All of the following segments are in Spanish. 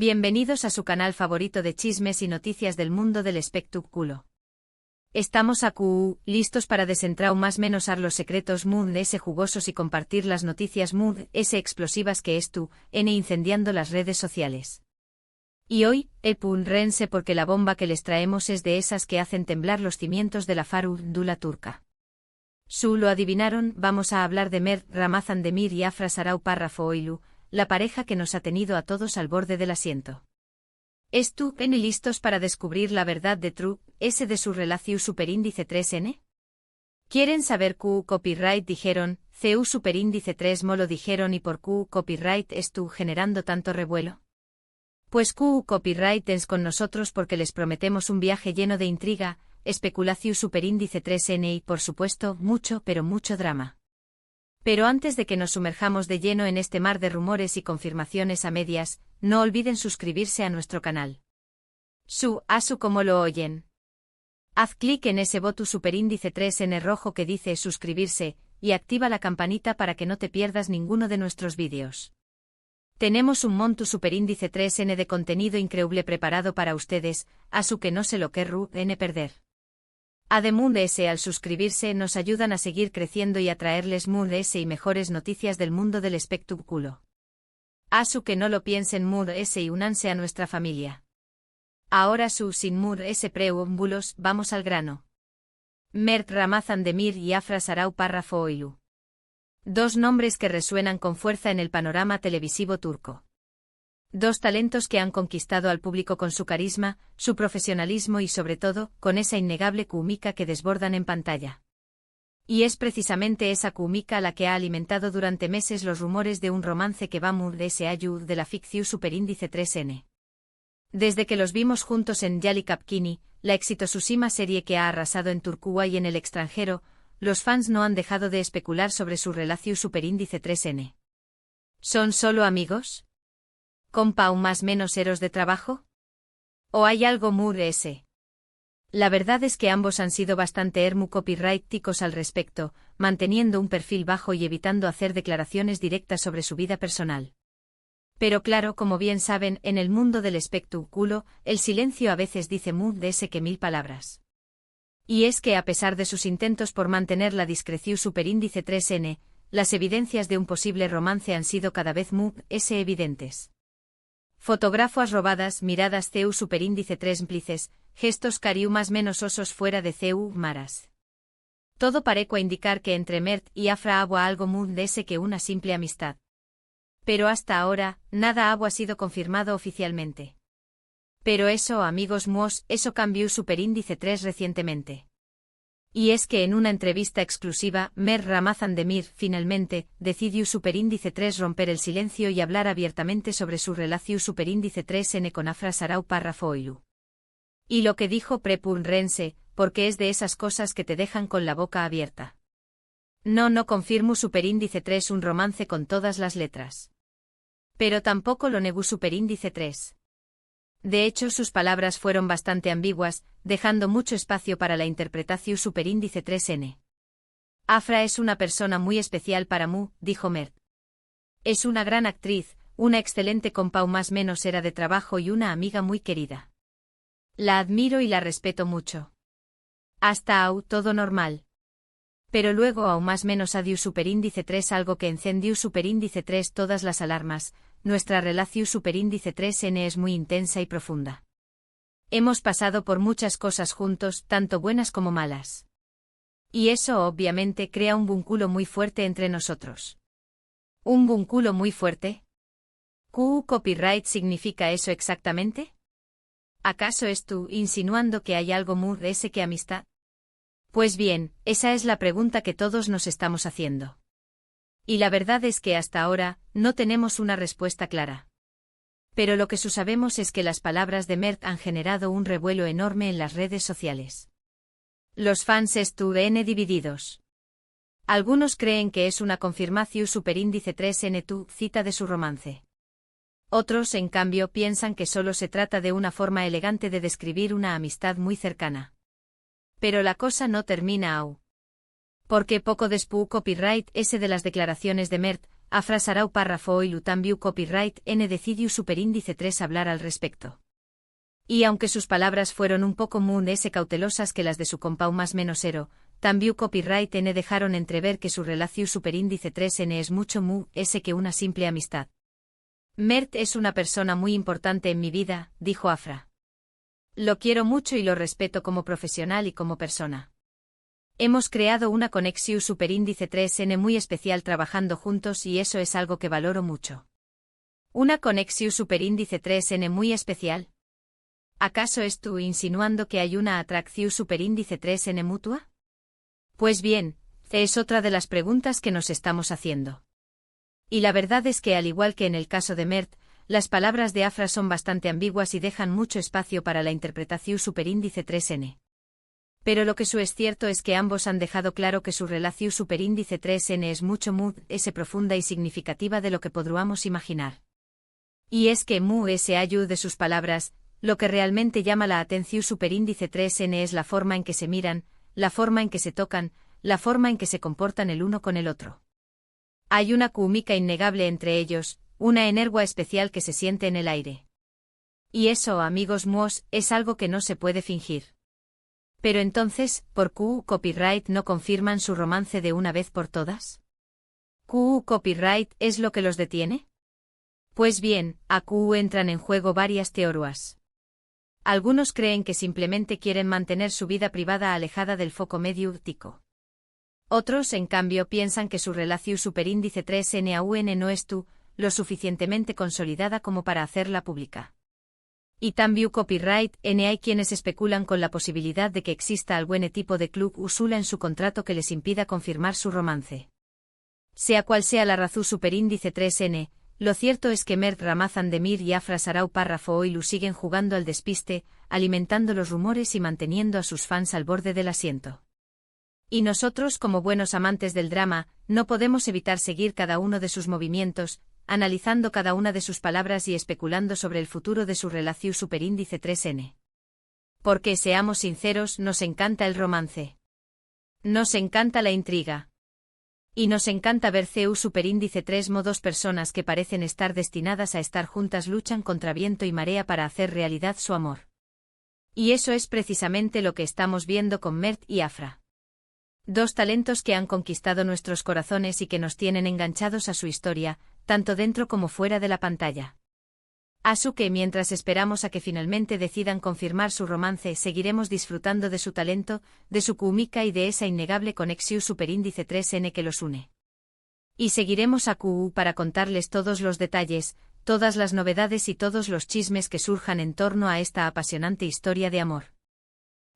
Bienvenidos a su canal favorito de chismes y noticias del mundo del espectáculo. Estamos listos para desentrar más menos los secretos jugosos y compartir las noticias explosivas que incendiando las redes sociales. Y hoy, rense porque la bomba que les traemos es de esas que hacen temblar los cimientos de la farándula turca. Lo adivinaron, vamos a hablar de Mert Ramazan Demir y Afra Sarau Parrafoğlu, la pareja que nos ha tenido a todos al borde del asiento. ¿Listos para descubrir la verdad de de su relación superíndice 3N? ¿Quieren saber copyright dijeron, CU superíndice 3 lo dijeron y por copyright generando tanto revuelo? Pues copyright es con nosotros porque les prometemos un viaje lleno de intriga, especulación superíndice 3N y por supuesto mucho pero mucho drama. Pero antes de que nos sumerjamos de lleno en este mar de rumores y confirmaciones a medias, no olviden suscribirse a nuestro canal. Como lo oyen. Haz clic en ese botón superíndice 3N rojo que dice suscribirse, y activa la campanita para que no te pierdas ninguno de nuestros vídeos. Tenemos un monto superíndice 3N de contenido increíble preparado para ustedes, que no se lo querrán perder. Además al suscribirse nos ayudan a seguir creciendo y a traerles más y mejores noticias del mundo del espectáculo. Que no lo piensen más y únanse a nuestra familia. Ahora sin más preámbulos, vamos al grano. Mert Ramazan Demir y Afra Sarau Parrafoğlu. Dos nombres que resuenan con fuerza en el panorama televisivo turco. Dos talentos que han conquistado al público con su carisma, su profesionalismo y sobre todo, con esa innegable química que desbordan en pantalla. Y es precisamente esa química la que ha alimentado durante meses los rumores de un romance que va de la ficción superíndice 3N. Desde que los vimos juntos en Yali Kapkini, la exitosísima serie que ha arrasado en Turquía y en el extranjero, los fans no han dejado de especular sobre su relación superíndice 3N. ¿Son solo amigos? ¿Compa un más menos eros de trabajo? ¿O hay algo ese? La verdad es que ambos han sido bastante copyrighticos al respecto, manteniendo un perfil bajo y evitando hacer declaraciones directas sobre su vida personal. Pero claro, como bien saben, en el mundo del espectáculo, el silencio a veces dice que 1000 palabras. Y es que a pesar de sus intentos por mantener la discreción superíndice 3N, las evidencias de un posible romance han sido cada vez evidentes. Fotografías robadas, miradas CU superíndice 3 cómplices, gestos cariu más menos osos fuera de CU maras. Todo parece indicar que entre Mert y Afra hubo algo que una simple amistad. Pero hasta ahora, nada ha sido confirmado oficialmente. Pero eso, amigos eso cambió superíndice 3 recientemente. Y es que en una entrevista exclusiva, Mert Ramazan Demir, finalmente, decidió superíndice 3 romper el silencio y hablar abiertamente sobre su relación superíndice 3N con Afra Sarau Parrafoğlu. Y lo que dijo rense, porque es de esas cosas que te dejan con la boca abierta. No confirmo superíndice 3 un romance con todas las letras. Pero tampoco lo negó superíndice 3. De hecho, sus palabras fueron bastante ambiguas, dejando mucho espacio para la interpretación superíndice 3N. Afra es una persona muy especial para mí, dijo Mert. Es una gran actriz, una excelente compa más menos era de trabajo y una amiga muy querida. La admiro y la respeto mucho. Hasta todo normal. Pero luego más menos adió superíndice 3 algo que encendió superíndice 3 todas las alarmas. Nuestra relación superíndice 3N es muy intensa y profunda. Hemos pasado por muchas cosas juntos, tanto buenas como malas. Y eso obviamente crea un vínculo muy fuerte entre nosotros. ¿Un vínculo muy fuerte? ¿Qué copyright significa eso exactamente? ¿Acaso insinuando que hay algo que amistad? Pues bien, esa es la pregunta que todos nos estamos haciendo. Y la verdad es que hasta ahora, no tenemos una respuesta clara. Pero lo que sabemos es que las palabras de Mert han generado un revuelo enorme en las redes sociales. Los fans estuvieron divididos. Algunos creen que es una confirmación superíndice 3N cita de su romance. Otros, en cambio, piensan que solo se trata de una forma elegante de describir una amistad muy cercana. Pero la cosa no termina aún. Porque poco después copyright de las declaraciones de Mert, Afra Sarau párrafo oilu tambiu copyright N decidiu superíndice 3 hablar al respecto. Y aunque sus palabras fueron un poco más cautelosas que las de su compau más menos ero, también copyright N dejaron entrever que su relación superíndice 3N es mucho que una simple amistad. Mert es una persona muy importante en mi vida, dijo Afra. Lo quiero mucho y lo respeto como profesional y como persona. Hemos creado una conexión superíndice 3N muy especial trabajando juntos y eso es algo que valoro mucho. ¿Una conexión superíndice 3N muy especial? ¿Acaso estás insinuando que hay una atracción superíndice 3N mutua? Pues bien, es otra de las preguntas que nos estamos haciendo. Y la verdad es que al igual que en el caso de Mert, las palabras de Afra son bastante ambiguas y dejan mucho espacio para la interpretación superíndice 3N. Pero lo que es cierto es que ambos han dejado claro que su relación superíndice 3N es mucho profunda y significativa de lo que podríamos imaginar. Y es que de sus palabras, lo que realmente llama la atención superíndice 3N es la forma en que se miran, la forma en que se tocan, la forma en que se comportan el uno con el otro. Hay una química innegable entre ellos, una energía especial que se siente en el aire. Y eso, amigos míos, es algo que no se puede fingir. Pero entonces, ¿por qué copyright no confirman su romance de una vez por todas? ¿Qué copyright es lo que los detiene? Pues bien, aquí entran en juego varias teorías. Algunos creen que simplemente quieren mantener su vida privada alejada del foco mediático. Otros, en cambio, piensan que su relación superíndice 3N aún no es lo suficientemente consolidada como para hacerla pública. Y también copyright N hay quienes especulan con la posibilidad de que exista algún tipo de club usula en su contrato que les impida confirmar su romance. Sea cual sea la razón superíndice 3N, lo cierto es que Mert Ramazan-Demir y Afra Sarau párrafo oilu siguen jugando al despiste, alimentando los rumores y manteniendo a sus fans al borde del asiento. Y nosotros, como buenos amantes del drama, no podemos evitar seguir cada uno de sus movimientos, analizando cada una de sus palabras y especulando sobre el futuro de su relación superíndice 3N. Porque, seamos sinceros, nos encanta el romance. Nos encanta la intriga. Y nos encanta ver CU superíndice 3 dos personas que parecen estar destinadas a estar juntas luchan contra viento y marea para hacer realidad su amor. Y eso es precisamente lo que estamos viendo con Mert y Afra. Dos talentos que han conquistado nuestros corazones y que nos tienen enganchados a su historia, tanto dentro como fuera de la pantalla. Así que mientras esperamos a que finalmente decidan confirmar su romance, seguiremos disfrutando de su talento, de su química y de esa innegable conexión superíndice 3N que los une. Y seguiremos a QU para contarles todos los detalles, todas las novedades y todos los chismes que surjan en torno a esta apasionante historia de amor.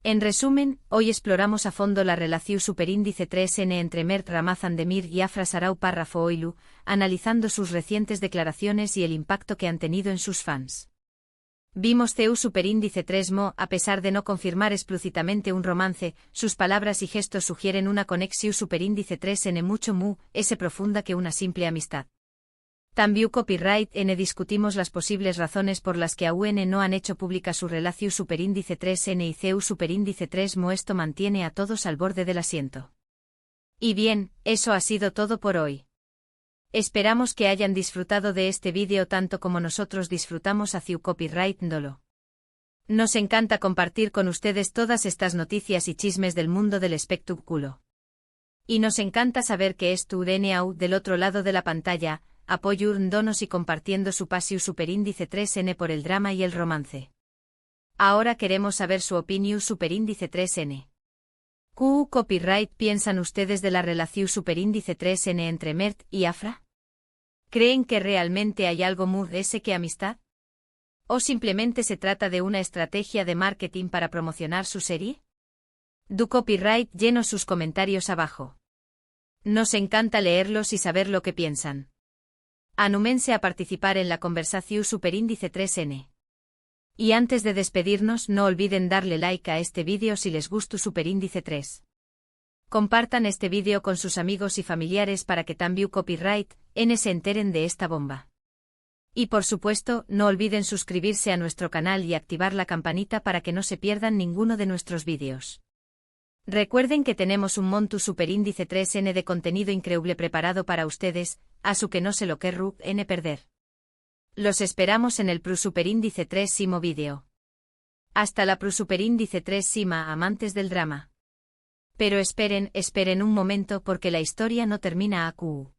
En resumen, hoy exploramos a fondo la relación superíndice 3N entre Mert Ramazan-Demir y Afra Sarau párrafo oilu, analizando sus recientes declaraciones y el impacto que han tenido en sus fans. Vimos CU superíndice 3 a pesar de no confirmar explícitamente un romance, sus palabras y gestos sugieren una conexión superíndice 3N mucho profunda que una simple amistad. También copyright N discutimos las posibles razones por las que AUN no han hecho pública su relación superíndice 3N y CU superíndice 3 esto mantiene a todos al borde del asiento. Y bien, eso ha sido todo por hoy. Esperamos que hayan disfrutado de este vídeo tanto como nosotros disfrutamos a CU copyright Ndolo. Nos encanta compartir con ustedes todas estas noticias y chismes del mundo del espectáculo. Y nos encanta saber que es tu DNAU del otro lado de la pantalla, apoyándonos y compartiendo su pasión superíndice 3N por el drama y el romance. Ahora queremos saber su opinión superíndice 3N. ¿Qué copyright piensan ustedes de la relación superíndice 3N entre Mert y Afra? ¿Creen que realmente hay algo más que amistad? ¿O simplemente se trata de una estrategia de marketing para promocionar su serie? Du copyright llenos sus comentarios abajo. Nos encanta leerlos y saber lo que piensan. Anúmense a participar en la conversación superíndice 3N. Y antes de despedirnos no olviden darle like a este vídeo si les gustó superíndice 3. Compartan este vídeo con sus amigos y familiares para que también copyright N se enteren de esta bomba. Y por supuesto, no olviden suscribirse a nuestro canal y activar la campanita para que no se pierdan ninguno de nuestros vídeos. Recuerden que tenemos un monto superíndice 3N de contenido increíble preparado para ustedes, a su que no se lo querrú n perder. Los esperamos en el Pro Superíndice 3 Simo Video. Hasta la Pro Superíndice 3 Sima, amantes del drama. Pero esperen un momento porque la historia no termina acu.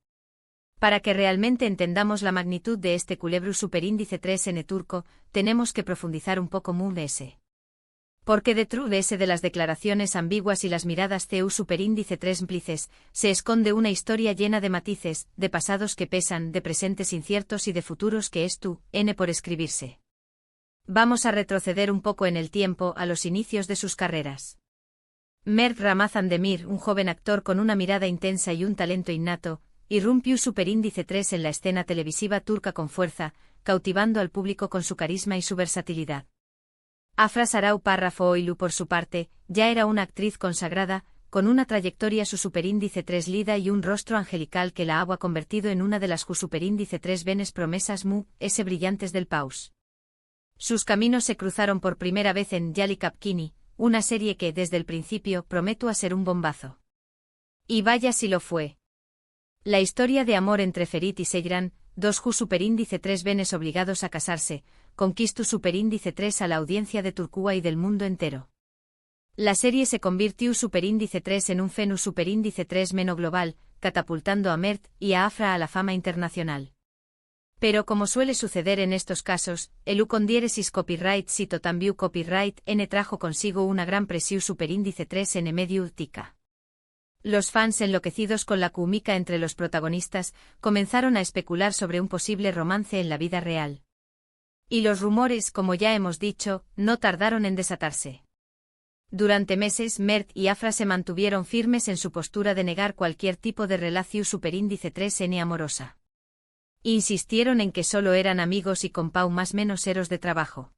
Para que realmente entendamos la magnitud de este culebro superíndice 3N turco, tenemos que profundizar un poco s. Porque detrás de las declaraciones ambiguas y las miradas CU superíndice 3 implices, se esconde una historia llena de matices, de pasados que pesan, de presentes inciertos y de futuros que es tú, N por escribirse. Vamos a retroceder un poco en el tiempo a los inicios de sus carreras. Mert Ramazan Demir, un joven actor con una mirada intensa y un talento innato, irrumpió superíndice 3 en la escena televisiva turca con fuerza, cautivando al público con su carisma y su versatilidad. Afra Sarau Párrafo Oilu, por su parte, ya era una actriz consagrada, con una trayectoria su superíndice 3 lida y un rostro angelical que la ha convertido en una de las superíndice 3 venes promesas brillantes del paus. Sus caminos se cruzaron por primera vez en Yali Kapkini, una serie que desde el principio prometió a ser un bombazo. Y vaya si lo fue. La historia de amor entre Ferit y Seyran, dos superíndice 3 venes obligados a casarse, conquistó superíndice 3 a la audiencia de Turquía y del mundo entero. La serie se convirtió superíndice 3 en un fenómeno superíndice 3 meno global, catapultando a Mert y a Afra a la fama internacional. Pero como suele suceder en estos casos, el ucondiéresis copyright cito también copyright n trajo consigo una gran presión superíndice 3 en medio tica. Los fans enloquecidos con la química entre los protagonistas comenzaron a especular sobre un posible romance en la vida real. Y los rumores, como ya hemos dicho, no tardaron en desatarse. Durante meses Mert y Afra se mantuvieron firmes en su postura de negar cualquier tipo de relación superíndice 3N amorosa. Insistieron en que solo eran amigos y compau más menos eros de trabajo.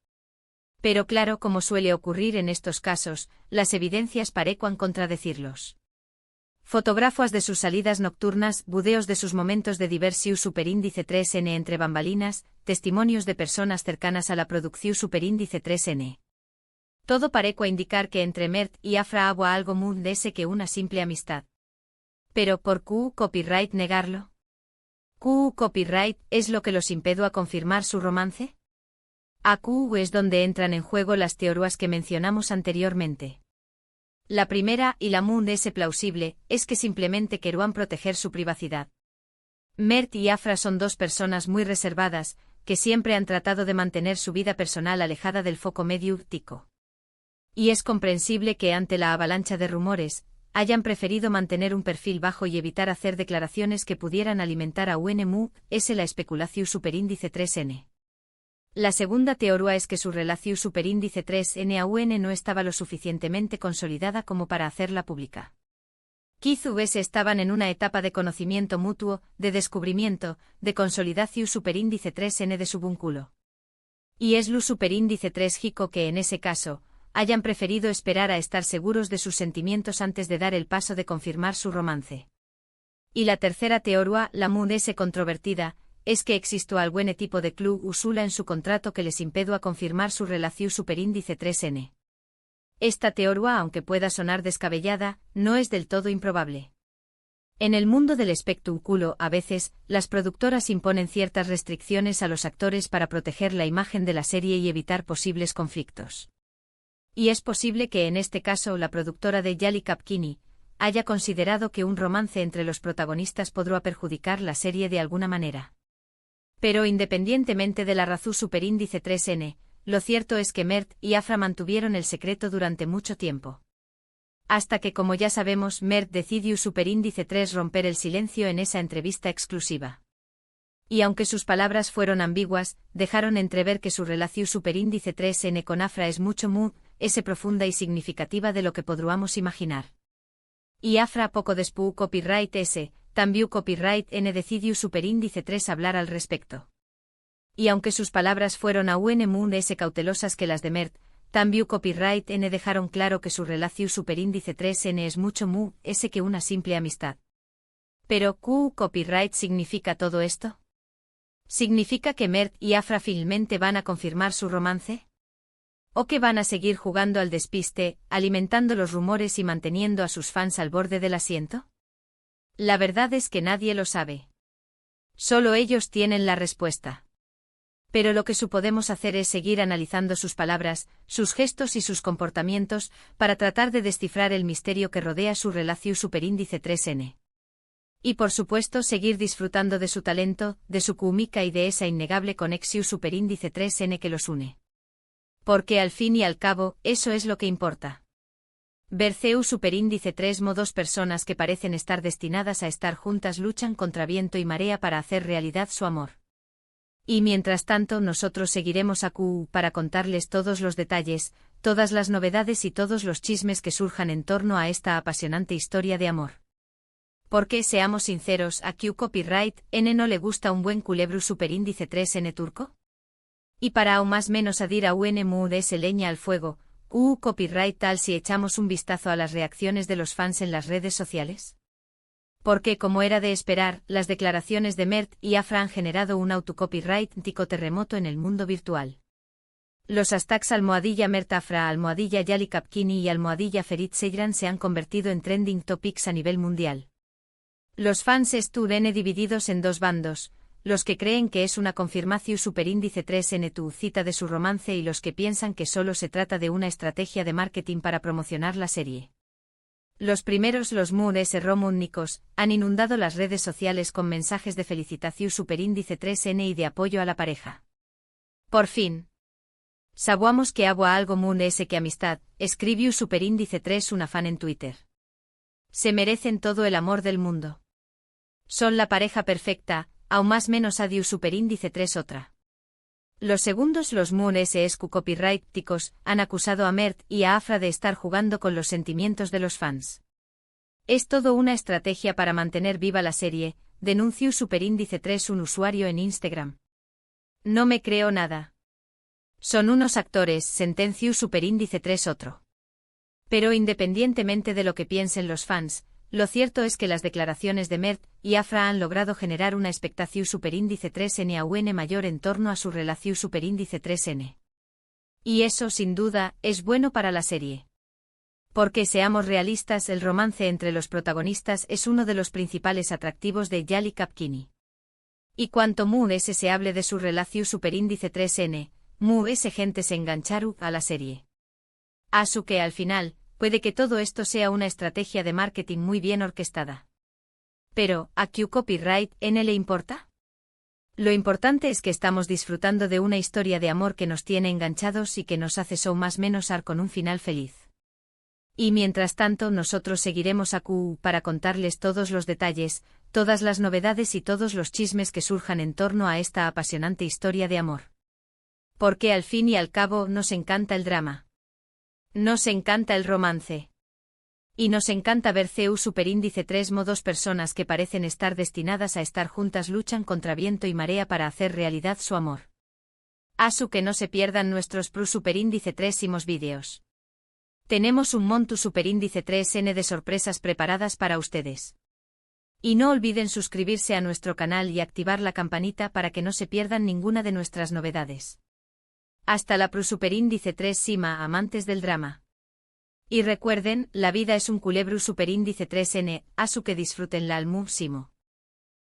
Pero claro, como suele ocurrir en estos casos, las evidencias parecen contradecirlos. Fotografías de sus salidas nocturnas, budeos de sus momentos de diversión superíndice 3N entre bambalinas, testimonios de personas cercanas a la producción superíndice 3N. Todo parece indicar que entre Mert y Afra hubo algo más de ese que una simple amistad. Pero ¿por qué copyright negarlo? ¿Qué copyright es lo que los impedó a confirmar su romance? Aquí es donde entran en juego las teorías que mencionamos anteriormente. La primera, y la más plausible, es que simplemente querían proteger su privacidad. Mert y Afra son dos personas muy reservadas, que siempre han tratado de mantener su vida personal alejada del foco mediático. Y es comprensible que ante la avalancha de rumores, hayan preferido mantener un perfil bajo y evitar hacer declaraciones que pudieran alimentar a UNMU, la especulación superíndice 3N. La segunda teoría es que su relación superíndice 3N a UN no estaba lo suficientemente consolidada como para hacerla pública. Quizás estaban en una etapa de conocimiento mutuo, de descubrimiento, de consolidación superíndice 3N de su vínculo. Y es lo superíndice 3 Jico que en ese caso, hayan preferido esperar a estar seguros de sus sentimientos antes de dar el paso de confirmar su romance. Y la tercera teoría, la más controvertida, es que existió algún tipo de club usula en su contrato que les impedó a confirmar su relación superíndice 3N. Esta teoría, aunque pueda sonar descabellada, no es del todo improbable. En el mundo del espectáculo, a veces, las productoras imponen ciertas restricciones a los actores para proteger la imagen de la serie y evitar posibles conflictos. Y es posible que en este caso la productora de Yali Kapkini haya considerado que un romance entre los protagonistas podría perjudicar la serie de alguna manera. Pero independientemente de la razón superíndice 3N, lo cierto es que Mert y Afra mantuvieron el secreto durante mucho tiempo. Hasta que, como ya sabemos, Mert decidió superíndice 3 romper el silencio en esa entrevista exclusiva. Y aunque sus palabras fueron ambiguas, dejaron entrever que su relación superíndice 3N con Afra es mucho más profunda y significativa de lo que podríamos imaginar. Y Afra poco después copyright también copyright N decidió superíndice 3 hablar al respecto. Y aunque sus palabras fueron aún más cautelosas que las de Mert, también copyright N dejaron claro que su relación superíndice 3N es mucho más que una simple amistad. Pero ¿qué copyright significa todo esto? ¿Significa que Mert y Afra finalmente van a confirmar su romance? ¿O que van a seguir jugando al despiste, alimentando los rumores y manteniendo a sus fans al borde del asiento? La verdad es que nadie lo sabe. Solo ellos tienen la respuesta. Pero lo que podemos hacer es seguir analizando sus palabras, sus gestos y sus comportamientos, para tratar de descifrar el misterio que rodea su relación superíndice 3N. Y por supuesto seguir disfrutando de su talento, de su química y de esa innegable conexión superíndice 3N que los une. Porque al fin y al cabo, eso es lo que importa. Berceu superíndice 3 dos personas que parecen estar destinadas a estar juntas luchan contra viento y marea para hacer realidad su amor. Y mientras tanto nosotros seguiremos a Q para contarles todos los detalles, todas las novedades y todos los chismes que surjan en torno a esta apasionante historia de amor. Porque, seamos sinceros, a Q Copyright N no le gusta un buen culebru superíndice 3N turco. Y para aún más menos adir a UN Mood es leña al fuego, Q Copyright tal si echamos un vistazo a las reacciones de los fans en las redes sociales. Porque, como era de esperar, las declaraciones de Mert y Afra han generado un autocopyright-tico terremoto en el mundo virtual. Los hashtags #Mert Afra, #Yali Kapkini y #Ferit Seyran se han convertido en trending topics a nivel mundial. Los fans están divididos en dos bandos, los que creen que es una confirmación superíndice 3N tu cita de su romance y los que piensan que solo se trata de una estrategia de marketing para promocionar la serie. Los primeros, los Moon romúnicos, han inundado las redes sociales con mensajes de felicitación superíndice 3N y de apoyo a la pareja. Por fin. Sabemos que agua algo Moon que amistad, escribió superíndice 3 una fan en Twitter. Se merecen todo el amor del mundo. Son la pareja perfecta, aún más menos adiu superíndice 3 otra. Los segundos, los Moon SQ copyright-ticos, han acusado a Mert y a Afra de estar jugando con los sentimientos de los fans. Es todo una estrategia para mantener viva la serie, denunció superíndice 3 un usuario en Instagram. No me creo nada. Son unos actores, sentenció superíndice 3 otro. Pero independientemente de lo que piensen los fans, lo cierto es que las declaraciones de Mert y Afra han logrado generar una expectación superíndice 3N a UN mayor en torno a su relación superíndice 3N. Y eso, sin duda, es bueno para la serie. Porque, seamos realistas, el romance entre los protagonistas es uno de los principales atractivos de Yali Kapkini. Y cuanto Moon se hable de su relación superíndice 3N, Moon gente se engancharu a la serie. Asu que al final, puede que todo esto sea una estrategia de marketing muy bien orquestada. Pero, ¿a Q Copyright N le importa? Lo importante es que estamos disfrutando de una historia de amor que nos tiene enganchados y que nos hace so más menos ar con un final feliz. Y mientras tanto nosotros seguiremos a Q para contarles todos los detalles, todas las novedades y todos los chismes que surjan en torno a esta apasionante historia de amor. Porque al fin y al cabo nos encanta el drama. Nos encanta el romance. Y nos encanta ver CU superíndice 3 dos personas que parecen estar destinadas a estar juntas luchan contra viento y marea para hacer realidad su amor. Asu que no se pierdan nuestros superíndice 3 vídeos. Tenemos un montu superíndice 3N de sorpresas preparadas para ustedes. Y no olviden suscribirse a nuestro canal y activar la campanita para que no se pierdan ninguna de nuestras novedades. Hasta la superíndice 3 Sima, amantes del drama. Y recuerden, la vida es un culebru superíndice 3N, asu que disfruten la al máximo.